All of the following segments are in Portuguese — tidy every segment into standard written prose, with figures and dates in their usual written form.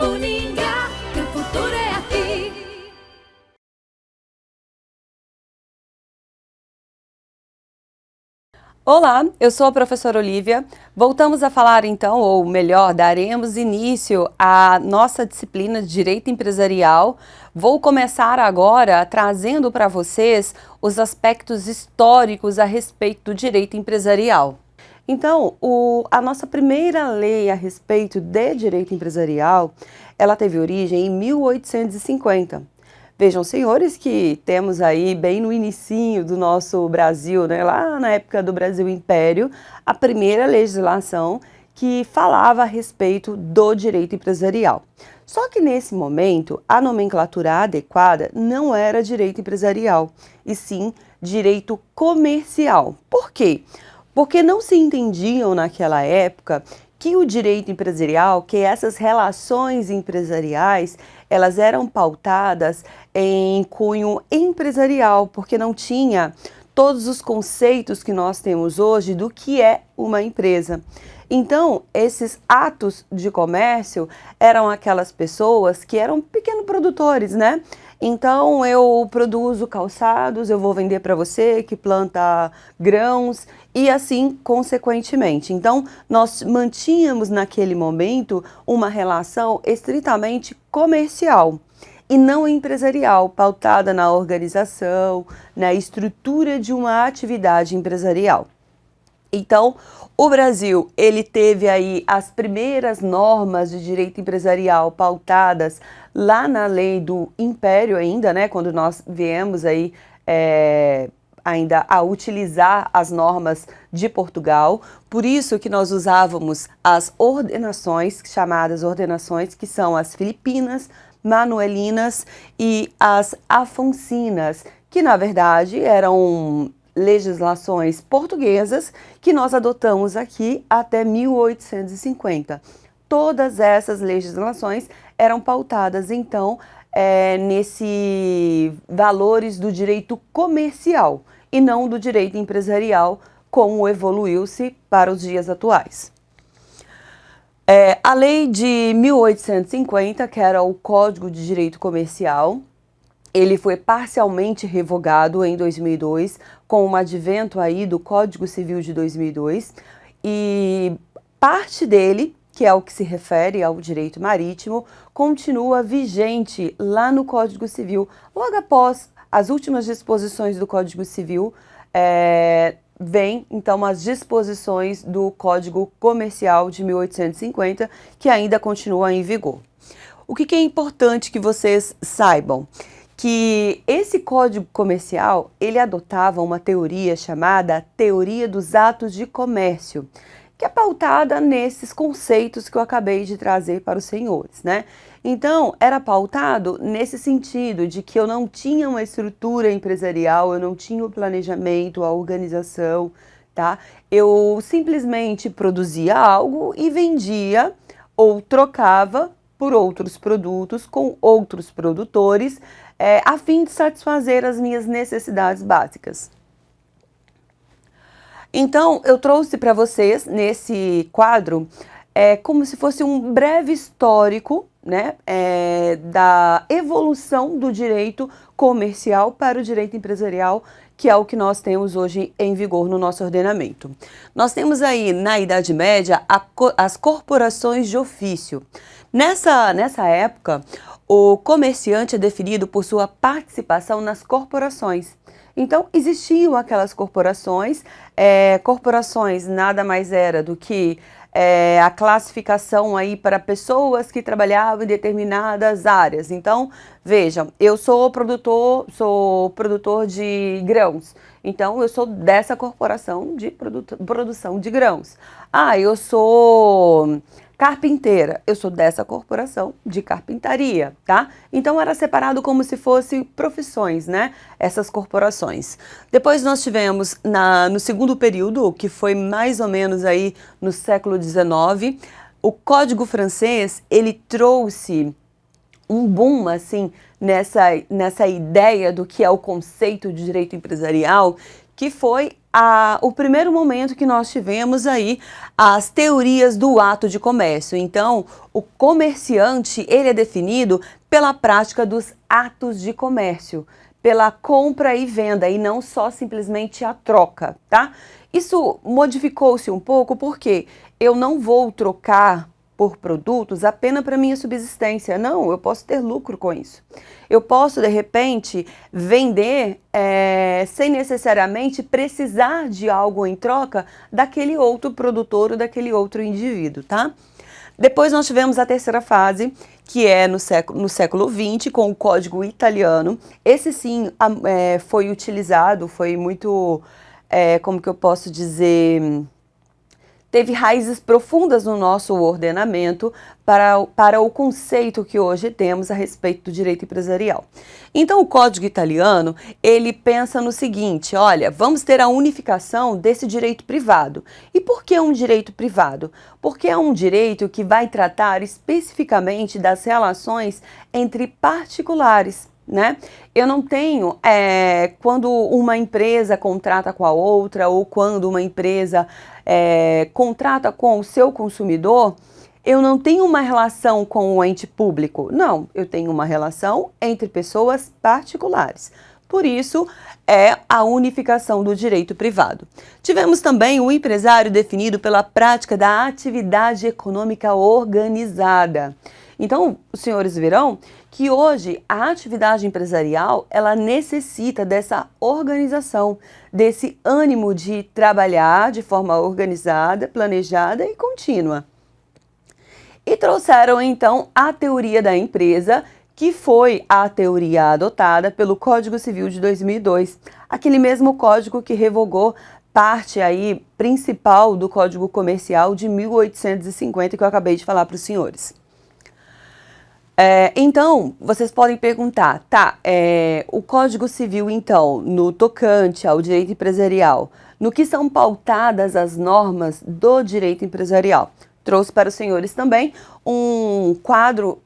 Uninga, que o futuro é aqui. Olá, eu sou a professora Olívia. Voltamos a falar então, ou melhor, daremos início à nossa disciplina de Direito Empresarial. Vou começar agora trazendo para vocês os aspectos históricos a respeito do direito empresarial. Então, a nossa primeira lei a respeito de direito empresarial, ela teve origem em 1850. Vejam, senhores, que temos aí bem no inicinho do nosso Brasil, né, lá na época do Brasil Império, a primeira legislação que falava a respeito do direito empresarial. Só que nesse momento, a nomenclatura adequada não era direito empresarial, e sim direito comercial. Por quê? Porque não se entendiam naquela época que o direito empresarial, que essas relações empresariais, elas eram pautadas em cunho empresarial, porque não tinha todos os conceitos que nós temos hoje do que é uma empresa. Então, esses atos de comércio eram aquelas pessoas que eram pequenos produtores, né? Então, eu produzo calçados, eu vou vender para você que planta grãos e assim consequentemente. Então, nós mantínhamos naquele momento uma relação estritamente comercial e não empresarial, pautada na organização, na estrutura de uma atividade empresarial. Então, o Brasil, ele teve aí as primeiras normas de direito empresarial pautadas lá na lei do Império ainda, né, quando nós viemos aí ainda a utilizar as normas de Portugal. Por isso que nós usávamos as ordenações, chamadas ordenações, que são as filipinas, manuelinas e as afoncinas, que na verdade eram legislações portuguesas que nós adotamos aqui até 1850. Todas essas legislações eram pautadas, então, nesses valores do direito comercial e não do direito empresarial, como evoluiu-se para os dias atuais. A lei de 1850, que era o Código de Direito Comercial, ele foi parcialmente revogado em 2002, com o advento aí do Código Civil de 2002, e parte dele, que é o que se refere ao direito marítimo, continua vigente lá no Código Civil. Logo após as últimas disposições do Código Civil, vem então as disposições do Código Comercial de 1850, que ainda continua em vigor. O que é importante que vocês saibam? Que esse Código Comercial, ele adotava uma teoria chamada Teoria dos Atos de Comércio, que é pautada nesses conceitos que eu acabei de trazer para os senhores, né? Então, era pautado nesse sentido de que eu não tinha uma estrutura empresarial, eu não tinha o planejamento, a organização, tá? Eu simplesmente produzia algo e vendia ou trocava por outros produtos com outros produtores, a fim de satisfazer as minhas necessidades básicas. Então, eu trouxe para vocês, nesse quadro, como se fosse um breve histórico, né, da evolução do direito comercial para o direito empresarial, que é o que nós temos hoje em vigor no nosso ordenamento. Nós temos aí, na Idade Média, as corporações de ofício. Nessa época, o comerciante é definido por sua participação nas corporações. Então, existiam aquelas corporações, corporações nada mais era do que a classificação aí para pessoas que trabalhavam em determinadas áreas. Então, vejam, eu sou produtor de grãos. Então, eu sou dessa corporação de produção de grãos. Ah, eu sou carpinteira, eu sou dessa corporação de carpintaria, tá? Então era separado como se fosse profissões, né? Essas corporações. Depois nós tivemos no segundo período, que foi mais ou menos aí no século XIX, o Código Francês, ele trouxe um boom, assim, nessa ideia do que é o conceito de direito empresarial, que foi o primeiro momento que nós tivemos aí as teorias do ato de comércio. Então, o comerciante, ele é definido pela prática dos atos de comércio, pela compra e venda, e não só simplesmente a troca, tá? Isso modificou-se um pouco porque eu não vou trocar por produtos apenas para minha subsistência. Não, eu posso ter lucro com isso. Eu posso, de repente, vender sem necessariamente precisar de algo em troca daquele outro produtor ou daquele outro indivíduo, tá? Depois nós tivemos a terceira fase, que é no século XX, com o Código Italiano. Esse sim foi utilizado, foi muito, como que eu posso dizer, teve raízes profundas no nosso ordenamento para o conceito que hoje temos a respeito do direito empresarial. Então, o Código Italiano, ele pensa no seguinte, olha, vamos ter a unificação desse direito privado. E por que um direito privado? Porque é um direito que vai tratar especificamente das relações entre particulares, né? Eu não tenho, quando uma empresa contrata com a outra ou quando uma empresa contrata com o seu consumidor, eu não tenho uma relação com o ente público. Não, eu tenho uma relação entre pessoas particulares. Por isso, é a unificação do direito privado. Tivemos também o empresário definido pela prática da atividade econômica organizada. Então, os senhores verão que hoje a atividade empresarial, ela necessita dessa organização, desse ânimo de trabalhar de forma organizada, planejada e contínua. E trouxeram então a teoria da empresa, que foi a teoria adotada pelo Código Civil de 2002, aquele mesmo código que revogou parte aí principal do Código Comercial de 1850 que eu acabei de falar para os senhores. Então, vocês podem perguntar, o Código Civil, então, no tocante ao direito empresarial, no que são pautadas as normas do direito empresarial? Trouxe para os senhores também um quadro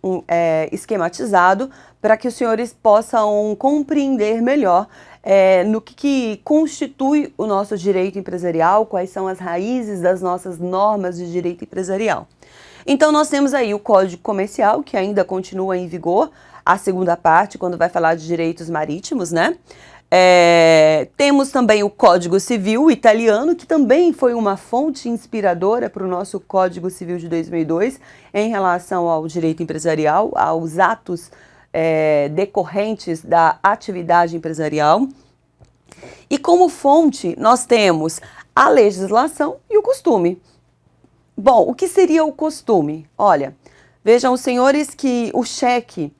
esquematizado para que os senhores possam compreender melhor no que constitui o nosso direito empresarial, quais são as raízes das nossas normas de direito empresarial. Então, nós temos aí o Código Comercial, que ainda continua em vigor, a segunda parte, quando vai falar de direitos marítimos, né? Temos também o Código Civil italiano, que também foi uma fonte inspiradora para o nosso Código Civil de 2002, em relação ao direito empresarial, aos atos decorrentes da atividade empresarial. E como fonte, nós temos a legislação e o costume. Bom, o que seria o costume? Olha, vejam os senhores que o cheque,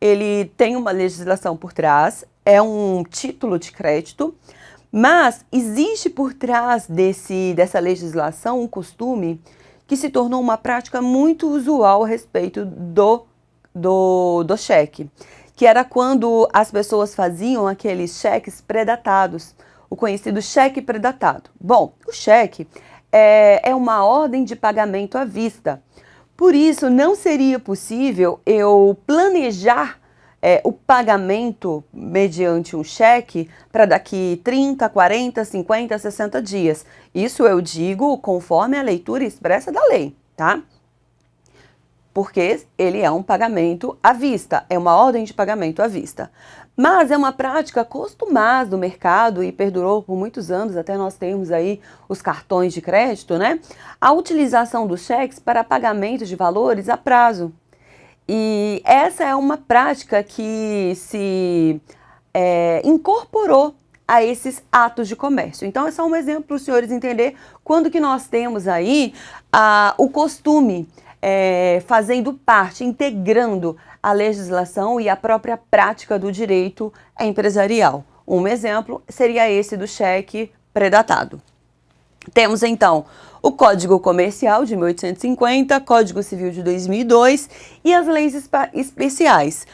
ele tem uma legislação por trás, é um título de crédito, mas existe por trás dessa legislação um costume que se tornou uma prática muito usual a respeito do cheque, que era quando as pessoas faziam aqueles cheques predatados, o conhecido cheque predatado. Bom, o cheque é uma ordem de pagamento à vista. Por isso, não seria possível eu planejar o pagamento mediante um cheque para daqui 30, 40, 50, 60 dias. Isso eu digo conforme a leitura expressa da lei, tá? Porque ele é um pagamento à vista, é uma ordem de pagamento à vista. Mas é uma prática costumada do mercado e perdurou por muitos anos, até nós temos aí os cartões de crédito, né? A utilização dos cheques para pagamento de valores a prazo. E essa é uma prática que se incorporou a esses atos de comércio. Então, é só um exemplo para os senhores entenderem quando que nós temos aí o costume fazendo parte, integrando a legislação e a própria prática do direito empresarial. Um exemplo seria esse do cheque predatado. Temos então o Código Comercial de 1850, Código Civil de 2002 e as leis especiais.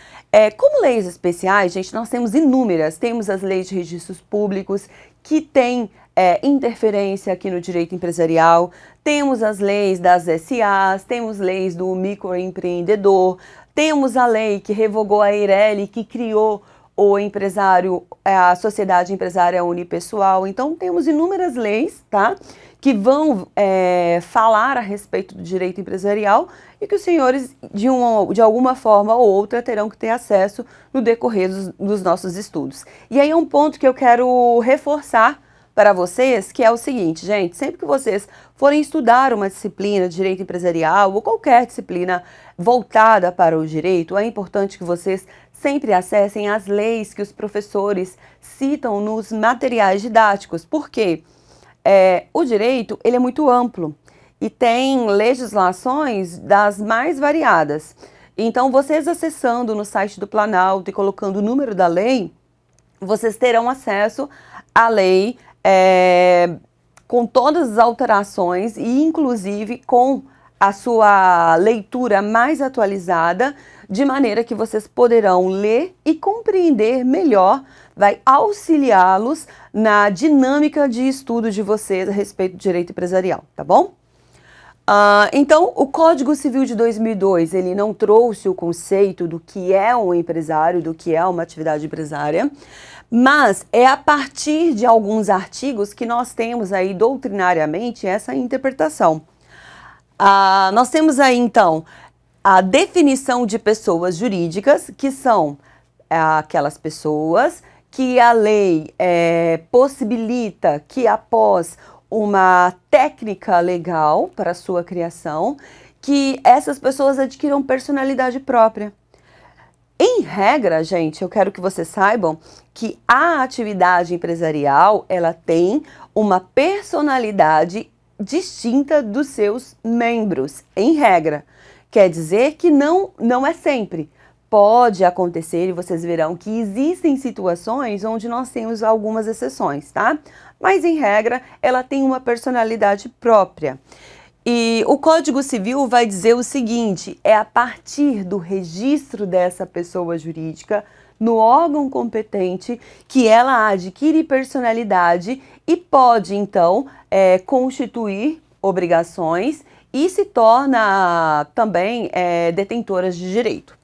Como leis especiais, gente, nós temos inúmeras. Temos as leis de registros públicos, que têm interferência aqui no direito empresarial. Temos as leis das SAs, temos leis do microempreendedor, temos a lei que revogou a Eireli, que criou o empresário, a sociedade empresária unipessoal. Então, temos inúmeras leis, tá? Que vão falar a respeito do direito empresarial e que os senhores, de alguma forma ou outra, terão que ter acesso no decorrer dos nossos estudos. E aí é um ponto que eu quero reforçar para vocês, que é o seguinte, gente, sempre que vocês forem estudar uma disciplina de direito empresarial ou qualquer disciplina voltada para o direito, é importante que vocês sempre acessem as leis que os professores citam nos materiais didáticos. Por quê? O direito, ele é muito amplo e tem legislações das mais variadas. Então, vocês acessando no site do Planalto e colocando o número da lei, vocês terão acesso à lei com todas as alterações e, inclusive, com a sua leitura mais atualizada, de maneira que vocês poderão ler e compreender melhor, vai auxiliá-los na dinâmica de estudo de vocês a respeito do direito empresarial, tá bom? Então, o Código Civil de 2002, ele não trouxe o conceito do que é um empresário, do que é uma atividade empresária, mas é a partir de alguns artigos que nós temos aí doutrinariamente essa interpretação. Nós temos aí, então, a definição de pessoas jurídicas, que são aquelas pessoas que a lei possibilita que, após uma técnica legal para sua criação, que essas pessoas adquiram personalidade própria. Em regra, gente, eu quero que vocês saibam que a atividade empresarial, ela tem uma personalidade distinta dos seus membros, em regra. Quer dizer que não é sempre. Pode acontecer e vocês verão que existem situações onde nós temos algumas exceções, tá? Mas, em regra, ela tem uma personalidade própria. E o Código Civil vai dizer o seguinte, é a partir do registro dessa pessoa jurídica no órgão competente que ela adquire personalidade e pode, então, constituir obrigações e se torna também detentoras de direito.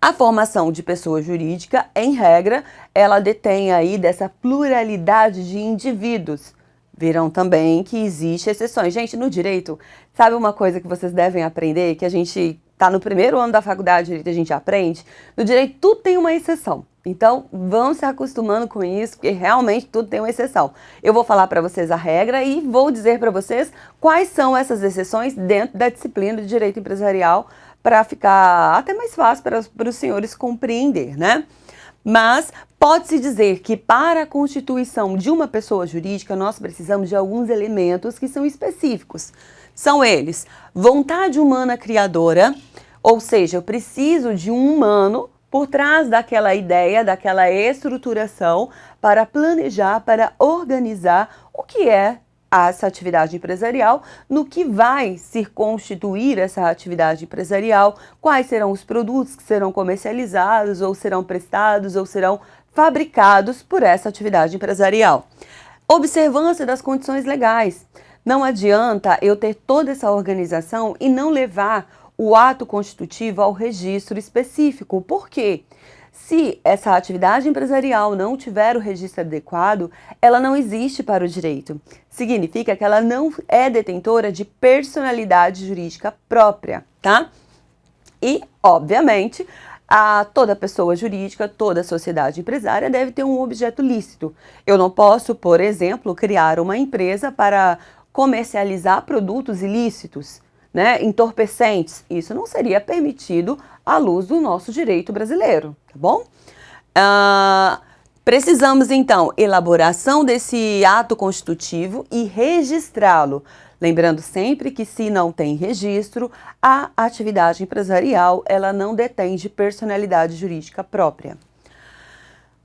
A formação de pessoa jurídica, em regra, ela detém aí dessa pluralidade de indivíduos. Verão também que existem exceções. Gente, no direito, sabe uma coisa que vocês devem aprender, que a gente está no primeiro ano da faculdade de direito e a gente aprende? No direito tudo tem uma exceção. Então, vão se acostumando com isso, porque realmente tudo tem uma exceção. Eu vou falar para vocês a regra e vou dizer para vocês quais são essas exceções dentro da disciplina de direito empresarial, para ficar até mais fácil para os senhores compreender, né? Mas pode-se dizer que para a constituição de uma pessoa jurídica nós precisamos de alguns elementos que são específicos. São eles: vontade humana criadora, ou seja, eu preciso de um humano por trás daquela ideia, daquela estruturação para planejar, para organizar o que é essa atividade empresarial, no que vai se constituir essa atividade empresarial, quais serão os produtos que serão comercializados, ou serão prestados, ou serão fabricados por essa atividade empresarial. Observância das condições legais. Não adianta eu ter toda essa organização e não levar o ato constitutivo ao registro específico. Por quê? Se essa atividade empresarial não tiver o registro adequado, ela não existe para o direito. Significa que ela não é detentora de personalidade jurídica própria, tá? E, obviamente, toda pessoa jurídica, toda sociedade empresária deve ter um objeto lícito. Eu não posso, por exemplo, criar uma empresa para comercializar produtos ilícitos, né, entorpecentes. Isso não seria permitido à luz do nosso direito brasileiro, tá bom? Precisamos, então, elaboração desse ato constitutivo e registrá-lo. Lembrando sempre que, se não tem registro, a atividade empresarial ela não detém de personalidade jurídica própria.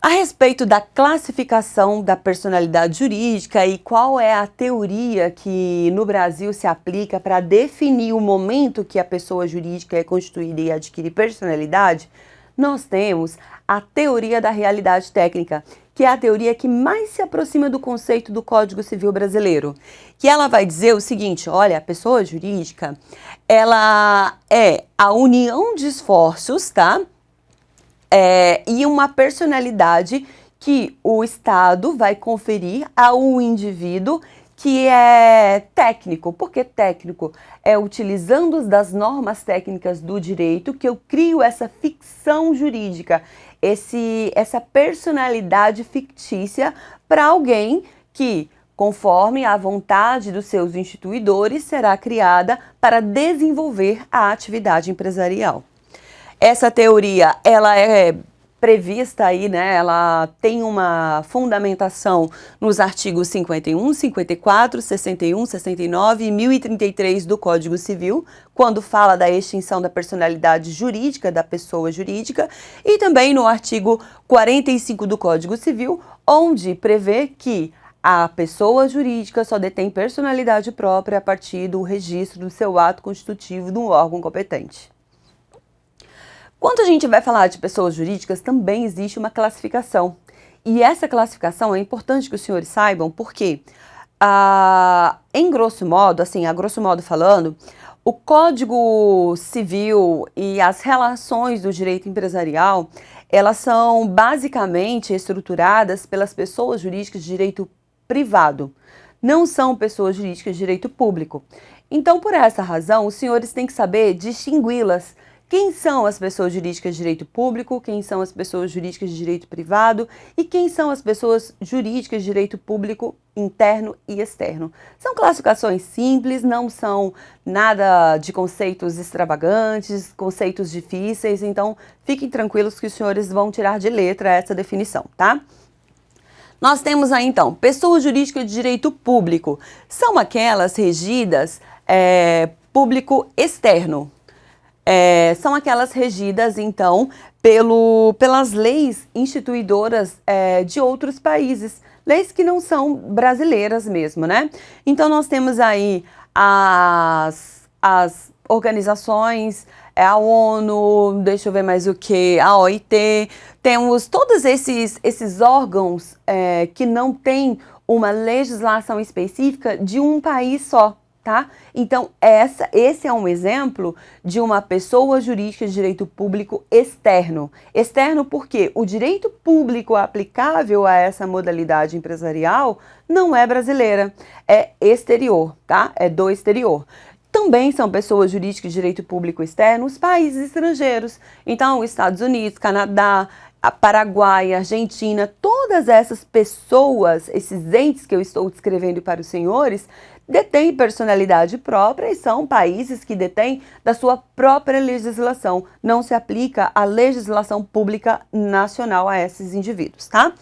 A respeito da classificação da personalidade jurídica e qual é a teoria que no Brasil se aplica para definir o momento que a pessoa jurídica é constituída e adquire personalidade, nós temos a teoria da realidade técnica, que é a teoria que mais se aproxima do conceito do Código Civil brasileiro, que ela vai dizer o seguinte: olha, a pessoa jurídica, ela é a união de esforços, tá? e uma personalidade que o Estado vai conferir ao indivíduo que é técnico. Por que técnico? É utilizando das normas técnicas do direito que eu crio essa ficção jurídica, essa personalidade fictícia para alguém que, conforme a vontade dos seus instituidores, será criada para desenvolver a atividade empresarial. Essa teoria, ela é prevista aí, né? Ela tem uma fundamentação nos artigos 51, 54, 61, 69 e 1033 do Código Civil, quando fala da extinção da personalidade jurídica da pessoa jurídica, e também no artigo 45 do Código Civil, onde prevê que a pessoa jurídica só detém personalidade própria a partir do registro do seu ato constitutivo de um órgão competente. Quando a gente vai falar de pessoas jurídicas, também existe uma classificação. E essa classificação é importante que os senhores saibam, porque, em grosso modo, assim, a grosso modo falando, o Código Civil e as relações do direito empresarial, elas são basicamente estruturadas pelas pessoas jurídicas de direito privado. Não são pessoas jurídicas de direito público. Então, por essa razão, os senhores têm que saber distingui-las. Quem são as pessoas jurídicas de direito público, quem são as pessoas jurídicas de direito privado e quem são as pessoas jurídicas de direito público interno e externo. São classificações simples, não são nada de conceitos extravagantes, conceitos difíceis, então fiquem tranquilos que os senhores vão tirar de letra essa definição, tá? Nós temos aí então, pessoa jurídica de direito público, são aquelas regidas público externo. São aquelas regidas, então, pelas leis instituidoras de outros países, leis que não são brasileiras mesmo, né? Então, nós temos aí as organizações, a ONU, deixa eu ver mais o que, a OIT, temos todos esses órgãos que não têm uma legislação específica de um país só. Tá? Então, esse é um exemplo de uma pessoa jurídica de direito público externo. Externo porque o direito público aplicável a essa modalidade empresarial não é brasileira, é exterior, tá? É do exterior. Também são pessoas jurídicas de direito público externo os países estrangeiros. Então, Estados Unidos, Canadá, Paraguai, Argentina, todas essas pessoas, esses entes que eu estou descrevendo para os senhores, detêm personalidade própria e são países que detêm da sua própria legislação. Não se aplica a legislação pública nacional a esses indivíduos, tá?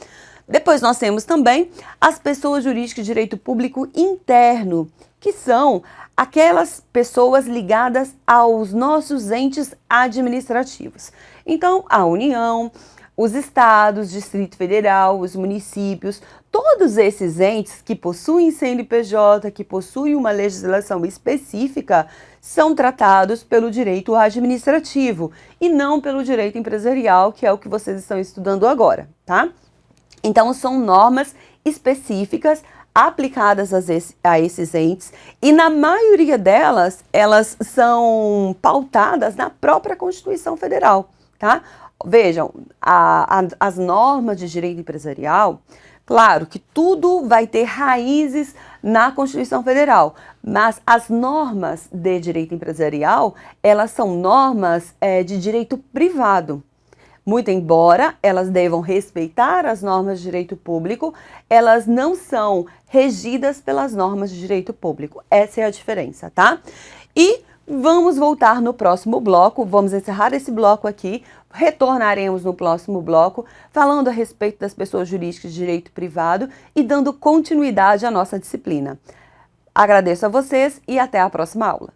Depois nós temos também as pessoas jurídicas de direito público interno, que são aquelas pessoas ligadas aos nossos entes administrativos. Então, a União, os estados, Distrito Federal, os municípios, todos esses entes que possuem CNPJ, que possuem uma legislação específica, são tratados pelo direito administrativo e não pelo direito empresarial, que é o que vocês estão estudando agora, tá? Então, são normas específicas aplicadas a esses entes e na maioria delas, elas são pautadas na própria Constituição Federal, tá? Vejam, as normas de direito empresarial, claro que tudo vai ter raízes na Constituição Federal, mas as normas de direito empresarial, elas são normas de direito privado. Muito embora elas devam respeitar as normas de direito público, elas não são regidas pelas normas de direito público. Essa é a diferença, tá? E vamos voltar no próximo bloco, vamos encerrar esse bloco aqui, retornaremos no próximo bloco falando a respeito das pessoas jurídicas de direito privado e dando continuidade à nossa disciplina. Agradeço a vocês e até a próxima aula.